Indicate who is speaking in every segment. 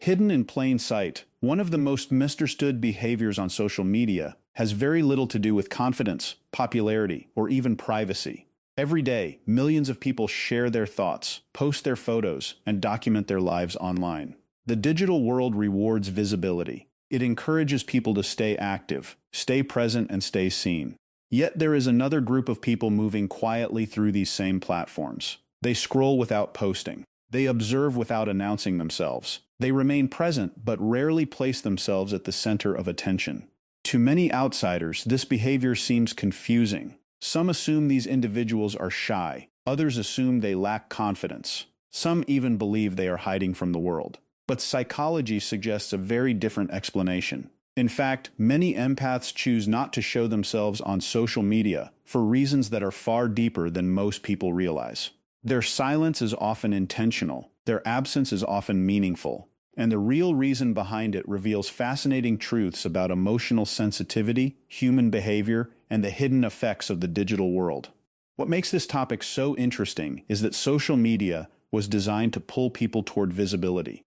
Speaker 1: Hidden in plain sight, one of the most misunderstood behaviors on social media has very little to do with confidence, popularity, or even privacy. Every day, millions of people share their thoughts, post their photos, and document their lives online. The digital world rewards visibility. It encourages people to stay active, stay present, and stay seen. Yet there is another group of people moving quietly through these same platforms. They scroll without posting. They observe without announcing themselves. They remain present but rarely place themselves at the center of attention. To many outsiders, this behavior seems confusing. Some assume these individuals are shy. Others assume they lack confidence. Some even believe they are hiding from the world. But psychology suggests a very different explanation. In fact, many empaths choose not to show themselves on social media for reasons that are far deeper than most people realize. Their silence is often intentional, their absence is often meaningful, and the real reason behind it reveals fascinating truths about emotional sensitivity, human behavior, and the hidden effects of the digital world. What makes this topic so interesting is that social media was designed to pull people toward visibility.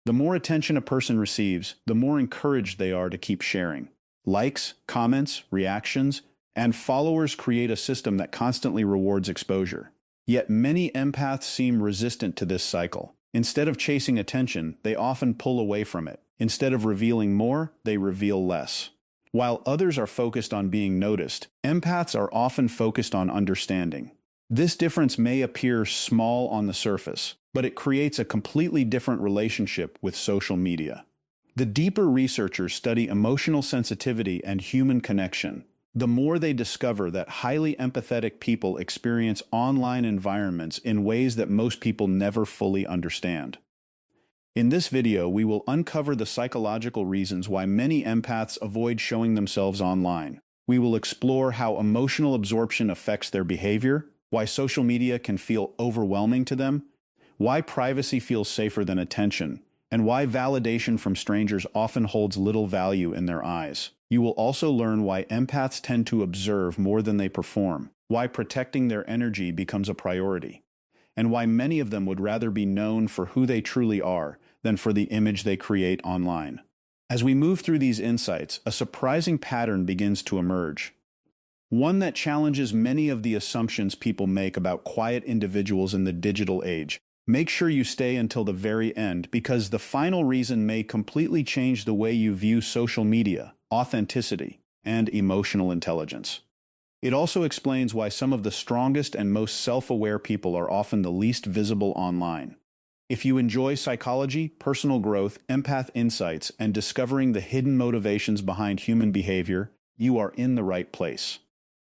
Speaker 1: The more attention a person receives, the more encouraged they are to keep sharing. Likes, comments, reactions, and followers create a system that constantly rewards exposure. Yet many empaths seem resistant to this cycle. Instead of chasing attention, they often pull away from it. Instead of revealing more, they reveal less. While others are focused on being noticed, empaths are often focused on understanding. This difference may appear small on the surface, but it creates a completely different relationship with social media. The deeper researchers study emotional sensitivity and human connection, the more they discover that highly empathetic people experience online environments in ways that most people never fully understand. In this video, we will uncover the psychological reasons why many empaths avoid showing themselves online. We will explore how emotional absorption affects their behavior, why social media can feel overwhelming to them, why privacy feels safer than attention, and why validation from strangers often holds little value in their eyes. You will also learn why empaths tend to observe more than they perform, why protecting their energy becomes a priority, and why many of them would rather be known for who they truly are than for the image they create online. As we move through these insights, a surprising pattern begins to emerge. One that challenges many of the assumptions people make about quiet individuals in the digital age. Make sure you stay until the very end because the final reason may completely change the way you view social media, authenticity, and emotional intelligence. It also explains why some of the strongest and most self-aware people are often the least visible online. If you enjoy psychology, personal growth, empath insights, and discovering the hidden motivations behind human behavior, you are in the right place.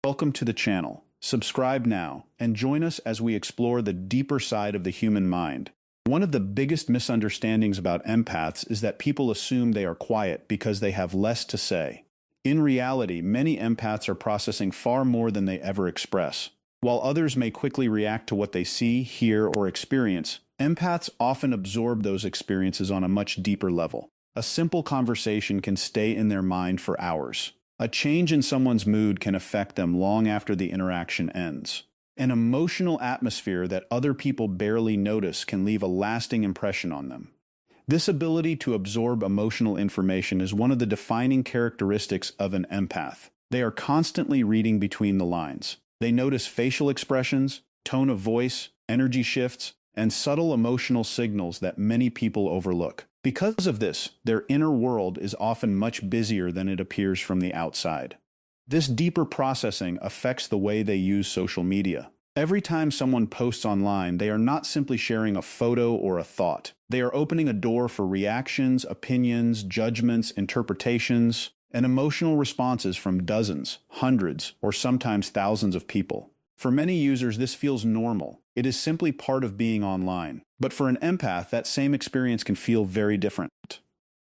Speaker 1: Welcome to the channel. Subscribe now and join us as we explore the deeper side of the human mind. One of the biggest misunderstandings about empaths is that people assume they are quiet because they have less to say. In reality, many empaths are processing far more than they ever express. While others may quickly react to what they see, hear, or experience, empaths often absorb those experiences on a much deeper level. A simple conversation can stay in their mind for hours. A change in someone's mood can affect them long after the interaction ends. An emotional atmosphere that other people barely notice can leave a lasting impression on them. This ability to absorb emotional information is one of the defining characteristics of an empath. They are constantly reading between the lines. They notice facial expressions, tone of voice, energy shifts, and subtle emotional signals that many people overlook. Because of this, their inner world is often much busier than it appears from the outside. This deeper processing affects the way they use social media. Every time someone posts online, they are not simply sharing a photo or a thought. They are opening a door for reactions, opinions, judgments, interpretations, and emotional responses from dozens, hundreds, or sometimes thousands of people. For many users, this feels normal. It is simply part of being online. But for an empath, that same experience can feel very different.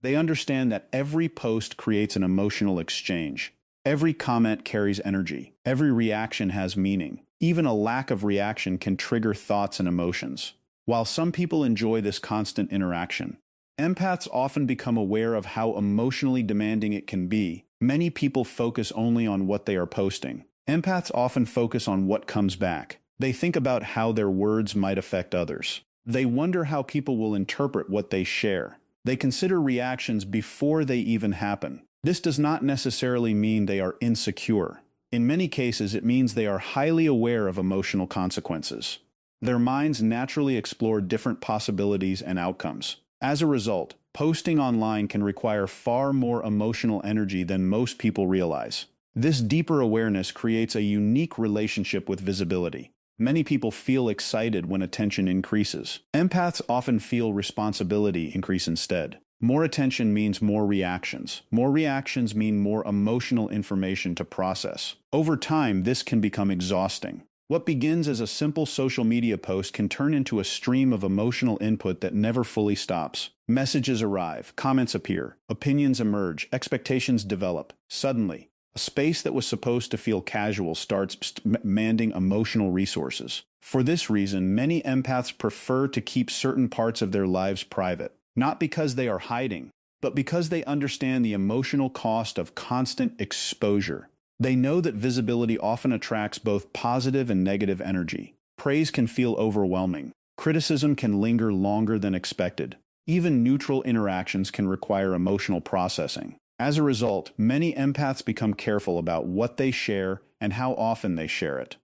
Speaker 1: They understand that every post creates an emotional exchange. Every comment carries energy. Every reaction has meaning. Even a lack of reaction can trigger thoughts and emotions. While some people enjoy this constant interaction, empaths often become aware of how emotionally demanding it can be. Many people focus only on what they are posting. Empaths often focus on what comes back. They think about how their words might affect others. They wonder how people will interpret what they share. They consider reactions before they even happen. This does not necessarily mean they are insecure. In many cases, it means they are highly aware of emotional consequences. Their minds naturally explore different possibilities and outcomes. As a result, posting online can require far more emotional energy than most people realize. This deeper awareness creates a unique relationship with visibility. Many people feel excited when attention increases. Empaths often feel responsibility increase instead. More attention means more reactions. More reactions mean more emotional information to process. Over time, this can become exhausting. What begins as a simple social media post can turn into a stream of emotional input that never fully stops. Messages arrive, comments appear, opinions emerge, expectations develop. Suddenly, a space that was supposed to feel casual starts demanding emotional resources. For this reason, many empaths prefer to keep certain parts of their lives private, not because they are hiding, but because they understand the emotional cost of constant exposure. They know that visibility often attracts both positive and negative energy. Praise can feel overwhelming. Criticism can linger longer than expected. Even neutral interactions can require emotional processing. As a result, many empaths become careful about what they share and how often they share it.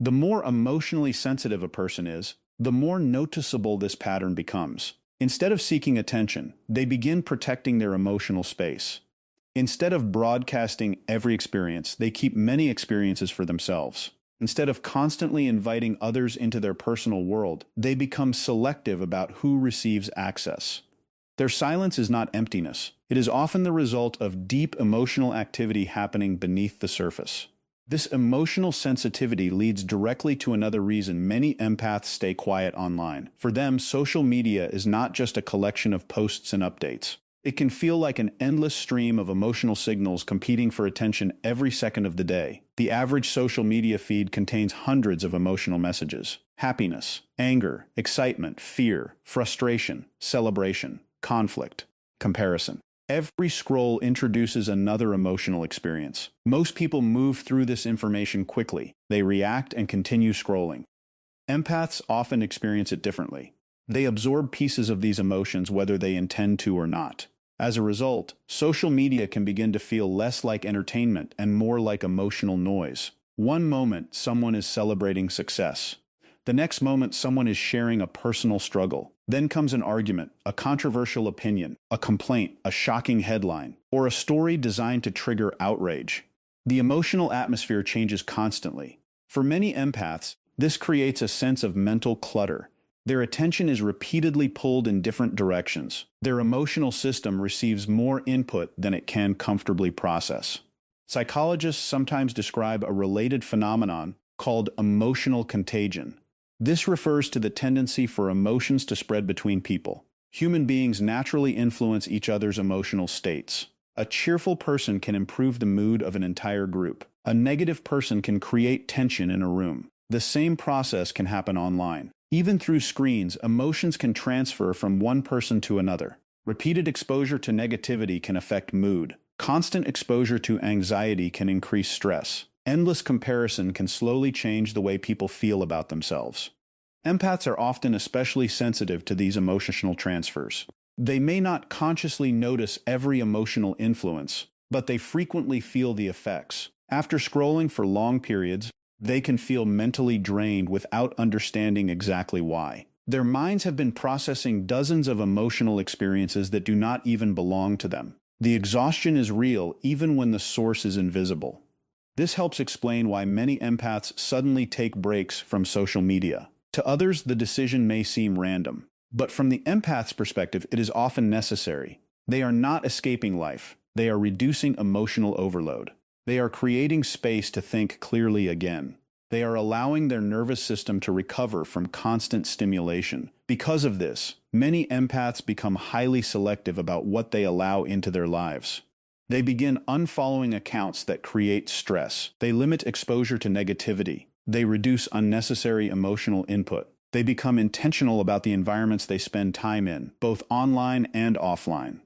Speaker 1: The more emotionally sensitive a person is, the more noticeable this pattern becomes. Instead of seeking attention, they begin protecting their emotional space. Instead of broadcasting every experience, they keep many experiences for themselves. Instead of constantly inviting others into their personal world, they become selective about who receives access. Their silence is not emptiness. It is often the result of deep emotional activity happening beneath the surface. This emotional sensitivity leads directly to another reason many empaths stay quiet online. For them, social media is not just a collection of posts and updates. It can feel like an endless stream of emotional signals competing for attention every second of the day. The average social media feed contains hundreds of emotional messages: happiness, anger, excitement, fear, frustration, celebration, conflict, comparison. Every scroll introduces another emotional experience. Most people move through this information quickly. They react and continue scrolling. Empaths often experience it differently. They absorb pieces of these emotions whether they intend to or not. As a result, social media can begin to feel less like entertainment and more like emotional noise. One moment, someone is celebrating success. The next moment, someone is sharing a personal struggle. Then comes an argument, a controversial opinion, a complaint, a shocking headline, or a story designed to trigger outrage. The emotional atmosphere changes constantly. For many empaths, this creates a sense of mental clutter. Their attention is repeatedly pulled in different directions. Their emotional system receives more input than it can comfortably process. Psychologists sometimes describe a related phenomenon called emotional contagion. This refers to the tendency for emotions to spread between people. Human beings naturally influence each other's emotional states. A cheerful person can improve the mood of an entire group. A negative person can create tension in a room. The same process can happen online. Even through screens, emotions can transfer from one person to another. Repeated exposure to negativity can affect mood. Constant exposure to anxiety can increase stress. Endless comparison can slowly change the way people feel about themselves. Empaths are often especially sensitive to these emotional transfers. They may not consciously notice every emotional influence, but they frequently feel the effects. After scrolling for long periods, they can feel mentally drained without understanding exactly why. Their minds have been processing dozens of emotional experiences that do not even belong to them. The exhaustion is real even when the source is invisible. This helps explain why many empaths suddenly take breaks from social media. To others, the decision may seem random, but from the empath's perspective, it is often necessary. They are not escaping life. They are reducing emotional overload. They are creating space to think clearly again. They are allowing their nervous system to recover from constant stimulation. Because of this, many empaths become highly selective about what they allow into their lives. They begin unfollowing accounts that create stress. They limit exposure to negativity. They reduce unnecessary emotional input. They become intentional about the environments they spend time in, both online and offline.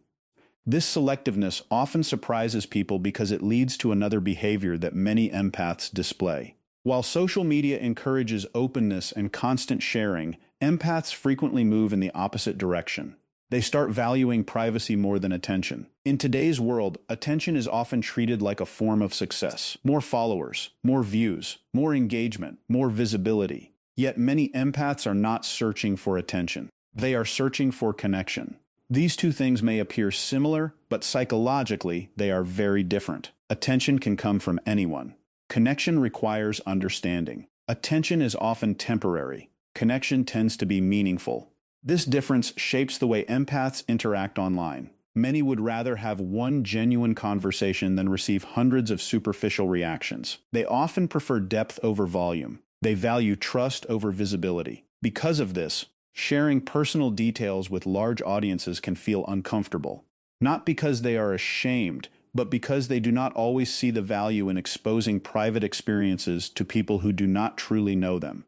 Speaker 1: This selectiveness often surprises people because it leads to another behavior that many empaths display. While social media encourages openness and constant sharing, empaths frequently move in the opposite direction. They start valuing privacy more than attention. In today's world, attention is often treated like a form of success. More followers, more views, more engagement, more visibility. Yet many empaths are not searching for attention. They are searching for connection. These two things may appear similar, but psychologically, they are very different. Attention can come from anyone. Connection requires understanding. Attention is often temporary. Connection tends to be meaningful. This difference shapes the way empaths interact online. Many would rather have one genuine conversation than receive hundreds of superficial reactions. They often prefer depth over volume. They value trust over visibility. Because of this, sharing personal details with large audiences can feel uncomfortable. Not because they are ashamed, but because they do not always see the value in exposing private experiences to people who do not truly know them.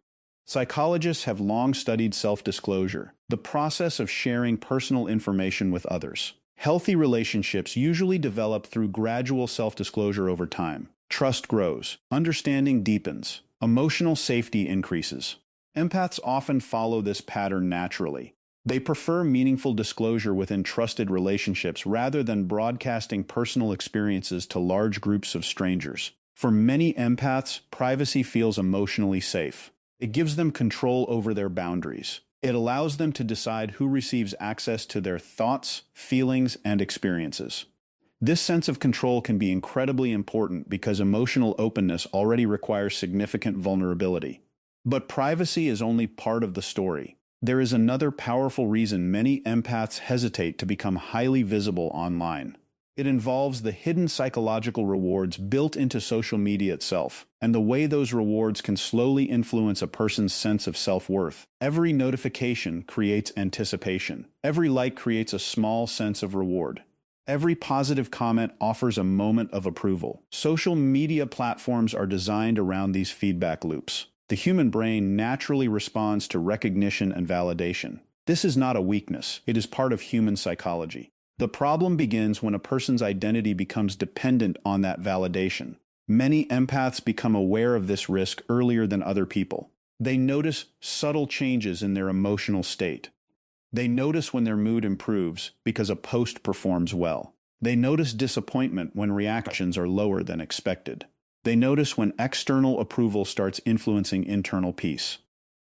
Speaker 1: Psychologists have long studied self-disclosure, the process of sharing personal information with others. Healthy relationships usually develop through gradual self-disclosure over time. Trust grows, understanding deepens, emotional safety increases. Empaths often follow this pattern naturally. They prefer meaningful disclosure within trusted relationships rather than broadcasting personal experiences to large groups of strangers. For many empaths, privacy feels emotionally safe. It gives them control over their boundaries. It allows them to decide who receives access to their thoughts, feelings, and experiences. This sense of control can be incredibly important because emotional openness already requires significant vulnerability. But privacy is only part of the story. There is another powerful reason many empaths hesitate to become highly visible online. It involves the hidden psychological rewards built into social media itself, and the way those rewards can slowly influence a person's sense of self-worth. Every notification creates anticipation. Every like creates a small sense of reward. Every positive comment offers a moment of approval. Social media platforms are designed around these feedback loops. The human brain naturally responds to recognition and validation. This is not a weakness. It is part of human psychology. The problem begins when a person's identity becomes dependent on that validation. Many empaths become aware of this risk earlier than other people. They notice subtle changes in their emotional state. They notice when their mood improves because a post performs well. They notice disappointment when reactions are lower than expected. They notice when external approval starts influencing internal peace.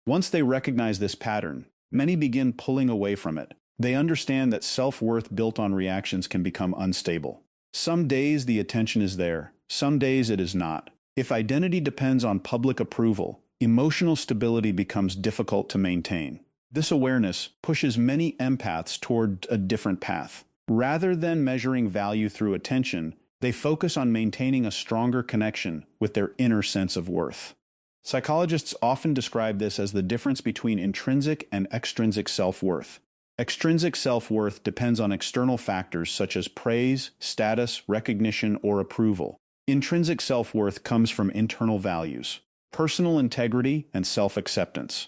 Speaker 1: Once they recognize this pattern, many begin pulling away from it. They understand that self-worth built on reactions can become unstable. Some days the attention is there, some days it is not. If identity depends on public approval, emotional stability becomes difficult to maintain. This awareness pushes many empaths toward a different path. Rather than measuring value through attention, they focus on maintaining a stronger connection with their inner sense of worth. Psychologists often describe this as the difference between intrinsic and extrinsic self-worth. Extrinsic self-worth depends on external factors such as praise, status, recognition, or approval. Intrinsic self-worth comes from internal values, personal integrity, and self-acceptance.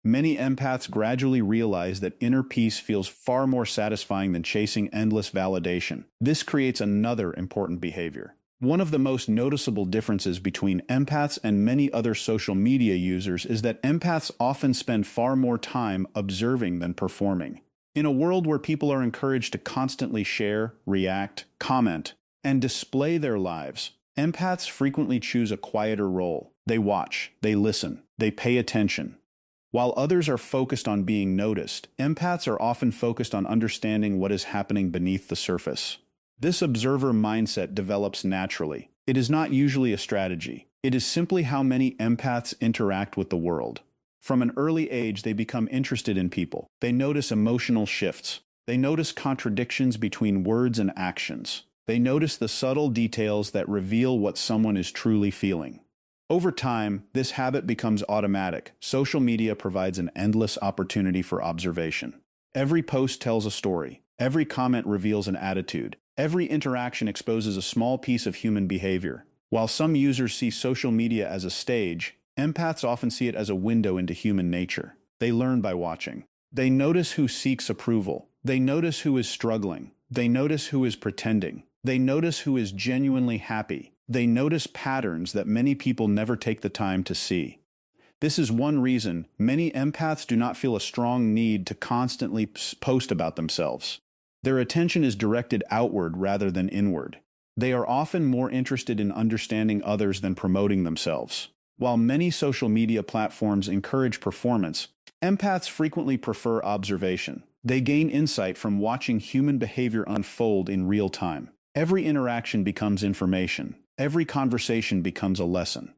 Speaker 1: Many empaths gradually realize that inner peace feels far more satisfying than chasing endless validation. This creates another important behavior. One of the most noticeable differences between empaths and many other social media users is that empaths often spend far more time observing than performing. In a world where people are encouraged to constantly share, react, comment, and display their lives, empaths frequently choose a quieter role. They watch, they listen, they pay attention. While others are focused on being noticed, empaths are often focused on understanding what is happening beneath the surface. This observer mindset develops naturally. It is not usually a strategy. It is simply how many empaths interact with the world. From an early age, they become interested in people. They notice emotional shifts. They notice contradictions between words and actions. They notice the subtle details that reveal what someone is truly feeling. Over time, this habit becomes automatic. Social media provides an endless opportunity for observation. Every post tells a story. Every comment reveals an attitude. Every interaction exposes a small piece of human behavior. While some users see social media as a stage, empaths often see it as a window into human nature. They learn by watching. They notice who seeks approval. They notice who is struggling. They notice who is pretending. They notice who is genuinely happy. They notice patterns that many people never take the time to see. This is one reason many empaths do not feel a strong need to constantly post about themselves. Their attention is directed outward rather than inward. They are often more interested in understanding others than promoting themselves. While many social media platforms encourage performance, empaths frequently prefer observation. They gain insight from watching human behavior unfold in real time. Every interaction becomes information. Every conversation becomes a lesson.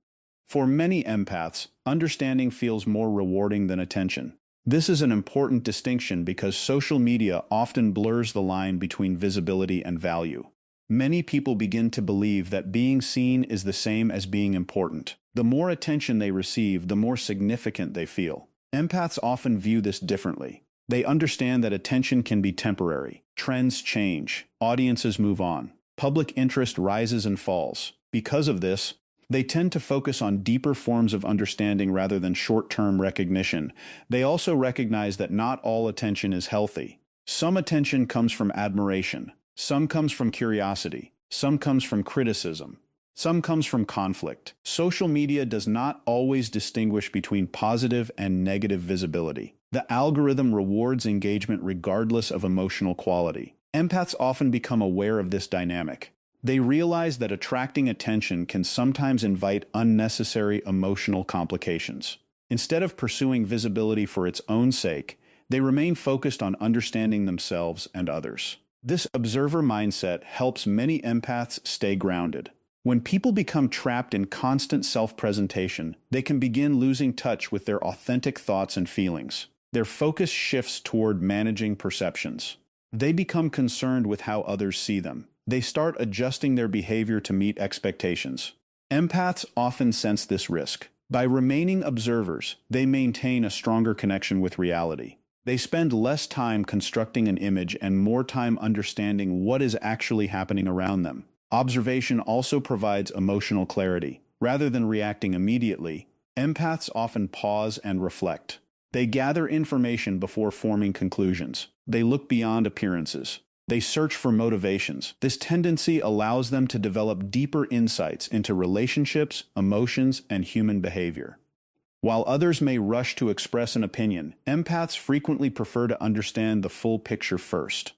Speaker 1: For many empaths, understanding feels more rewarding than attention. This is an important distinction because social media often blurs the line between visibility and value. Many people begin to believe that being seen is the same as being important. The more attention they receive, the more significant they feel. Empaths often view this differently. They understand that attention can be temporary. Trends change. Audiences move on. Public interest rises and falls. Because of this, they tend to focus on deeper forms of understanding rather than short-term recognition. They also recognize that not all attention is healthy. Some attention comes from admiration. Some comes from curiosity. Some comes from criticism. Some comes from conflict. Social media does not always distinguish between positive and negative visibility. The algorithm rewards engagement regardless of emotional quality. Empaths often become aware of this dynamic. They realize that attracting attention can sometimes invite unnecessary emotional complications. Instead of pursuing visibility for its own sake, they remain focused on understanding themselves and others. This observer mindset helps many empaths stay grounded. When people become trapped in constant self-presentation, they can begin losing touch with their authentic thoughts and feelings. Their focus shifts toward managing perceptions. They become concerned with how others see them. They start adjusting their behavior to meet expectations. Empaths often sense this risk. By remaining observers, they maintain a stronger connection with reality. They spend less time constructing an image and more time understanding what is actually happening around them. Observation also provides emotional clarity. Rather than reacting immediately, empaths often pause and reflect. They gather information before forming conclusions. They look beyond appearances. They search for motivations. This tendency allows them to develop deeper insights into relationships, emotions, and human behavior. While others may rush to express an opinion, empaths frequently prefer to understand the full picture first.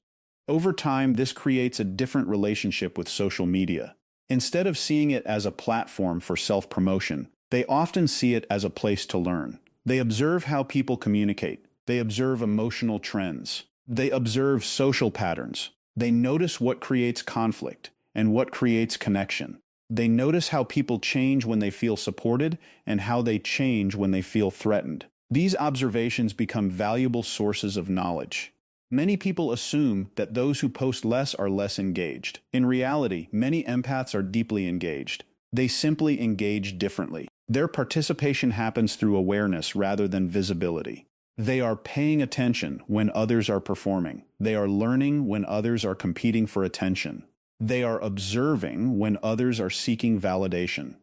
Speaker 1: Over time, this creates a different relationship with social media. Instead of seeing it as a platform for self-promotion, they often see it as a place to learn. They observe how people communicate. They observe emotional trends. They observe social patterns. They notice what creates conflict and what creates connection. They notice how people change when they feel supported and how they change when they feel threatened. These observations become valuable sources of knowledge. Many people assume that those who post less are less engaged. In reality, many empaths are deeply engaged. They simply engage differently. Their participation happens through awareness rather than visibility. They are paying attention when others are performing. They are learning when others are competing for attention. They are observing when others are seeking validation.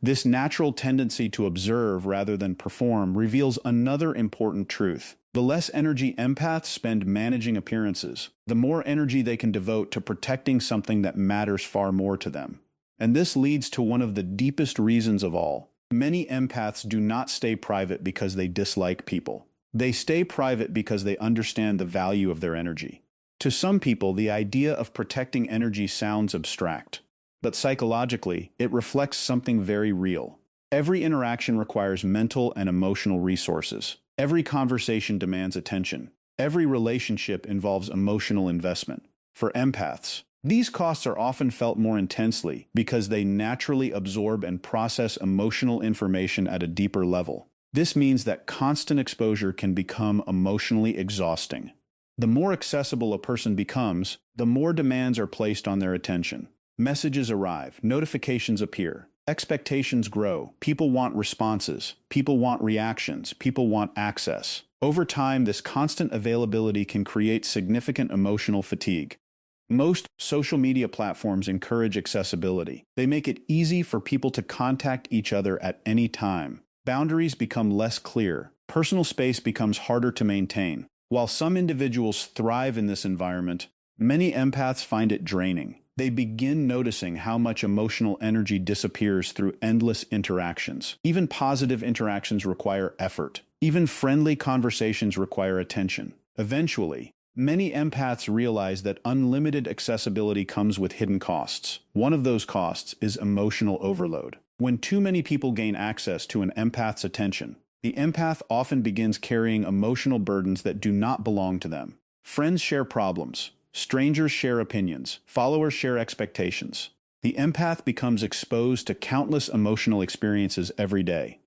Speaker 1: This natural tendency to observe rather than perform reveals another important truth. The less energy empaths spend managing appearances, the more energy they can devote to protecting something that matters far more to them. And this leads to one of the deepest reasons of all. Many empaths do not stay private because they dislike people. They stay private because they understand the value of their energy. To some people, the idea of protecting energy sounds abstract, but psychologically, it reflects something very real. Every interaction requires mental and emotional resources. Every conversation demands attention. Every relationship involves emotional investment. For empaths, these costs are often felt more intensely because they naturally absorb and process emotional information at a deeper level. This means that constant exposure can become emotionally exhausting. The more accessible a person becomes, the more demands are placed on their attention. Messages arrive, notifications appear, expectations grow, people want responses, people want reactions, people want access. Over time, this constant availability can create significant emotional fatigue. Most social media platforms encourage accessibility. They make it easy for people to contact each other at any time. Boundaries become less clear. Personal space becomes harder to maintain. While some individuals thrive in this environment, many empaths find it draining. They begin noticing how much emotional energy disappears through endless interactions. Even positive interactions require effort. Even friendly conversations require attention. Eventually, many empaths realize that unlimited accessibility comes with hidden costs. One of those costs is emotional overload. When too many people gain access to an empath's attention, the empath often begins carrying emotional burdens that do not belong to them. Friends share problems. Strangers share opinions. Followers share expectations. The empath becomes exposed to countless emotional experiences every day.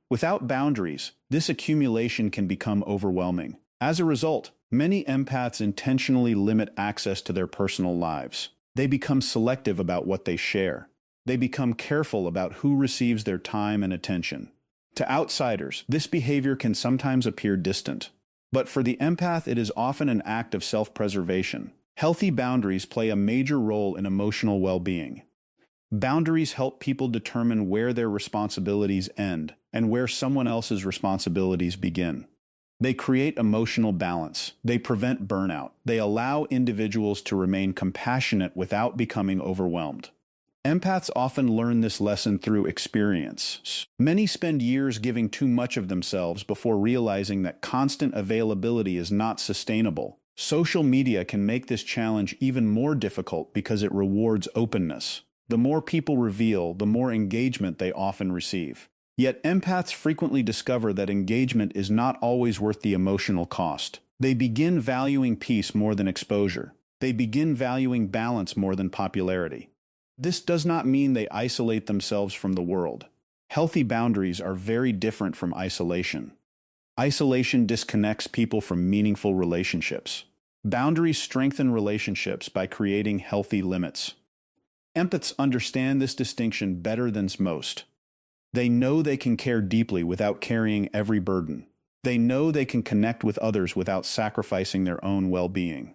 Speaker 1: Without boundaries, this accumulation can become overwhelming. As a result, many empaths intentionally limit access to their personal lives. They become selective about what they share. They become careful about who receives their time and attention. To outsiders, this behavior can sometimes appear distant. But for the empath, it is often an act of self-preservation. Healthy boundaries play a major role in emotional well-being. Boundaries help people determine where their responsibilities end and where someone else's responsibilities begin. They create emotional balance. They prevent burnout. They allow individuals to remain compassionate without becoming overwhelmed. Empaths often learn this lesson through experience. Many spend years giving too much of themselves before realizing that constant availability is not sustainable. Social media can make this challenge even more difficult because it rewards openness. The more people reveal, the more engagement they often receive. Yet empaths frequently discover that engagement is not always worth the emotional cost. They begin valuing peace more than exposure. They begin valuing balance more than popularity. This does not mean they isolate themselves from the world. Healthy boundaries are very different from isolation. Isolation disconnects people from meaningful relationships. Boundaries strengthen relationships by creating healthy limits. Empaths understand this distinction better than most. They know they can care deeply without carrying every burden. They know they can connect with others without sacrificing their own well-being.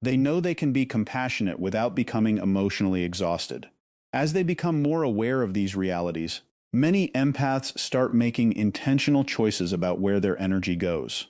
Speaker 1: They know they can be compassionate without becoming emotionally exhausted. As they become more aware of these realities, many empaths start making intentional choices about where their energy goes.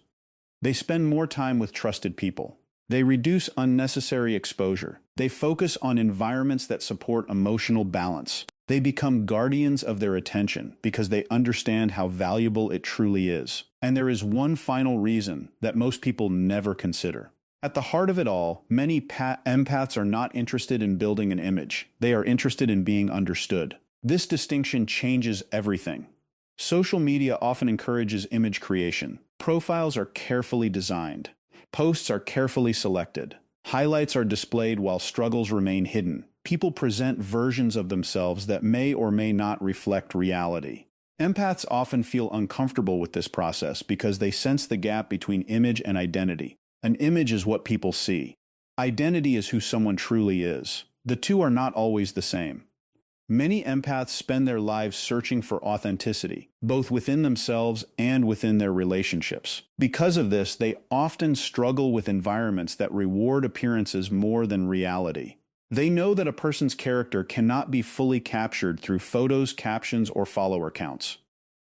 Speaker 1: They spend more time with trusted people. They reduce unnecessary exposure. They focus on environments that support emotional balance. They become guardians of their attention because they understand how valuable it truly is. And there is one final reason that most people never consider. At the heart of it all, many empaths are not interested in building an image. They are interested in being understood. This distinction changes everything. Social media often encourages image creation. Profiles are carefully designed. Posts are carefully selected. Highlights are displayed while struggles remain hidden. People present versions of themselves that may or may not reflect reality. Empaths often feel uncomfortable with this process because they sense the gap between image and identity. An image is what people see. Identity is who someone truly is. The two are not always the same. Many empaths spend their lives searching for authenticity, both within themselves and within their relationships. Because of this, they often struggle with environments that reward appearances more than reality. They know that a person's character cannot be fully captured through photos, captions, or follower counts.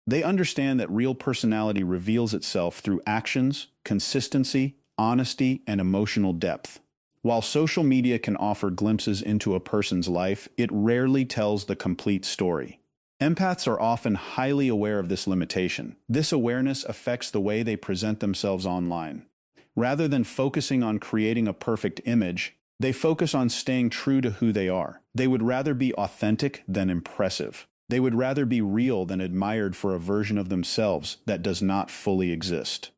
Speaker 1: They understand that real personality reveals itself through actions, consistency, honesty, and emotional depth. While social media can offer glimpses into a person's life, it rarely tells the complete story. Empaths are often highly aware of this limitation. This awareness affects the way they present themselves online. Rather than focusing on creating a perfect image, they focus on staying true to who they are. They would rather be authentic than impressive. They would rather be real than admired for a version of themselves that does not fully exist.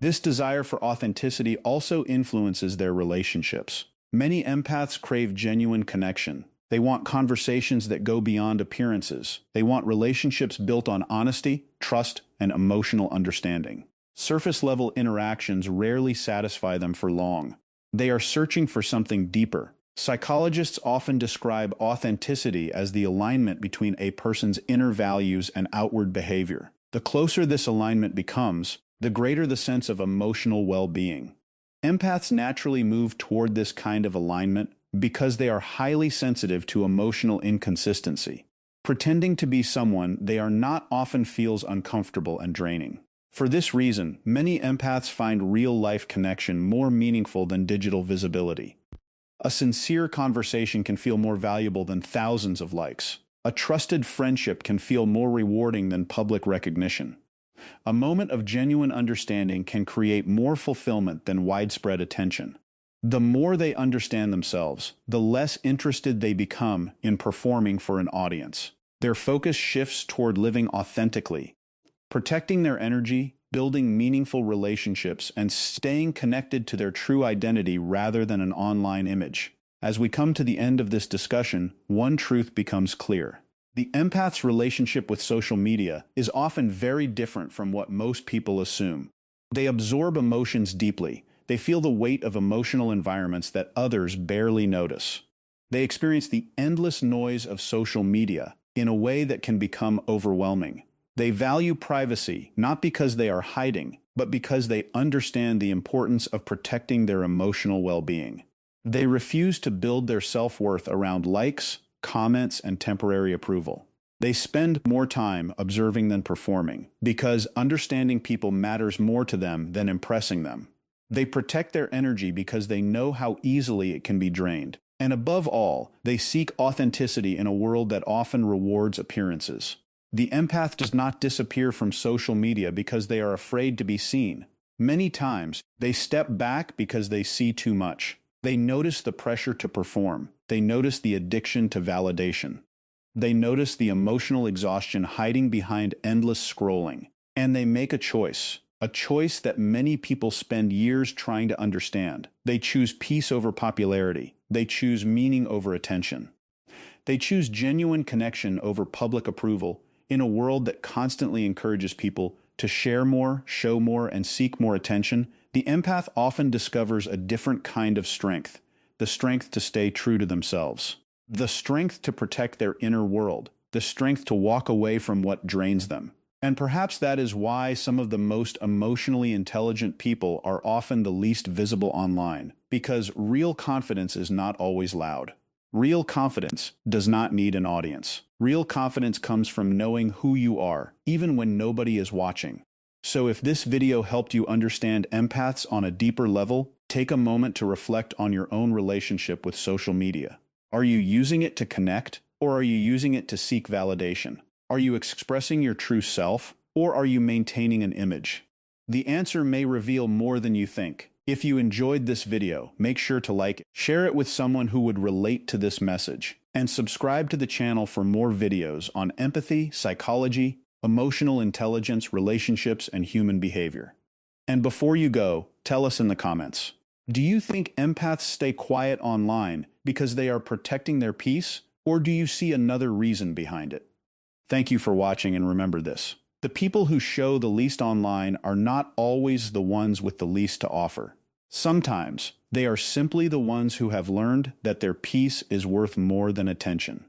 Speaker 1: This desire for authenticity also influences their relationships. Many empaths crave genuine connection. They want conversations that go beyond appearances. They want relationships built on honesty, trust, and emotional understanding. Surface-level interactions rarely satisfy them for long. They are searching for something deeper. Psychologists often describe authenticity as the alignment between a person's inner values and outward behavior. The closer this alignment becomes, the greater the sense of emotional well-being. Empaths naturally move toward this kind of alignment because they are highly sensitive to emotional inconsistency. Pretending to be someone they are not often feels uncomfortable and draining. For this reason, many empaths find real-life connection more meaningful than digital visibility. A sincere conversation can feel more valuable than thousands of likes. A trusted friendship can feel more rewarding than public recognition. A moment of genuine understanding can create more fulfillment than widespread attention. The more they understand themselves, the less interested they become in performing for an audience. Their focus shifts toward living authentically, protecting their energy, building meaningful relationships, and staying connected to their true identity rather than an online image. As we come to the end of this discussion, one truth becomes clear. The empath's relationship with social media is often very different from what most people assume. They absorb emotions deeply. They feel the weight of emotional environments that others barely notice. They experience the endless noise of social media in a way that can become overwhelming. They value privacy not because they are hiding, but because they understand the importance of protecting their emotional well-being. They refuse to build their self-worth around likes, comments, and temporary approval. They spend more time observing than performing, because understanding people matters more to them than impressing them. They protect their energy because they know how easily it can be drained. And above all, they seek authenticity in a world that often rewards appearances. The empath does not disappear from social media because they are afraid to be seen. Many times, they step back because they see too much. They notice the pressure to perform. They notice the addiction to validation. They notice the emotional exhaustion hiding behind endless scrolling. And they make a choice that many people spend years trying to understand. They choose peace over popularity. They choose meaning over attention. They choose genuine connection over public approval in a world that constantly encourages people to share more, show more, and seek more attention. The empath often discovers a different kind of strength, the strength to stay true to themselves, the strength to protect their inner world, the strength to walk away from what drains them. And perhaps that is why some of the most emotionally intelligent people are often the least visible online, because real confidence is not always loud. Real confidence does not need an audience. Real confidence comes from knowing who you are, even when nobody is watching. So if this video helped you understand empaths on a deeper level, take a moment to reflect on your own relationship with social media. Are you using it to connect, or are you using it to seek validation? Are you expressing your true self, or are you maintaining an image? The answer may reveal more than you think. If you enjoyed this video, make sure to like it, share it with someone who would relate to this message, and subscribe to the channel for more videos on empathy, psychology, emotional intelligence, relationships, and human behavior. And before you go, tell us in the comments. Do you think empaths stay quiet online because they are protecting their peace, or do you see another reason behind it? Thank you for watching, and remember this. The people who show the least online are not always the ones with the least to offer. Sometimes, they are simply the ones who have learned that their peace is worth more than attention.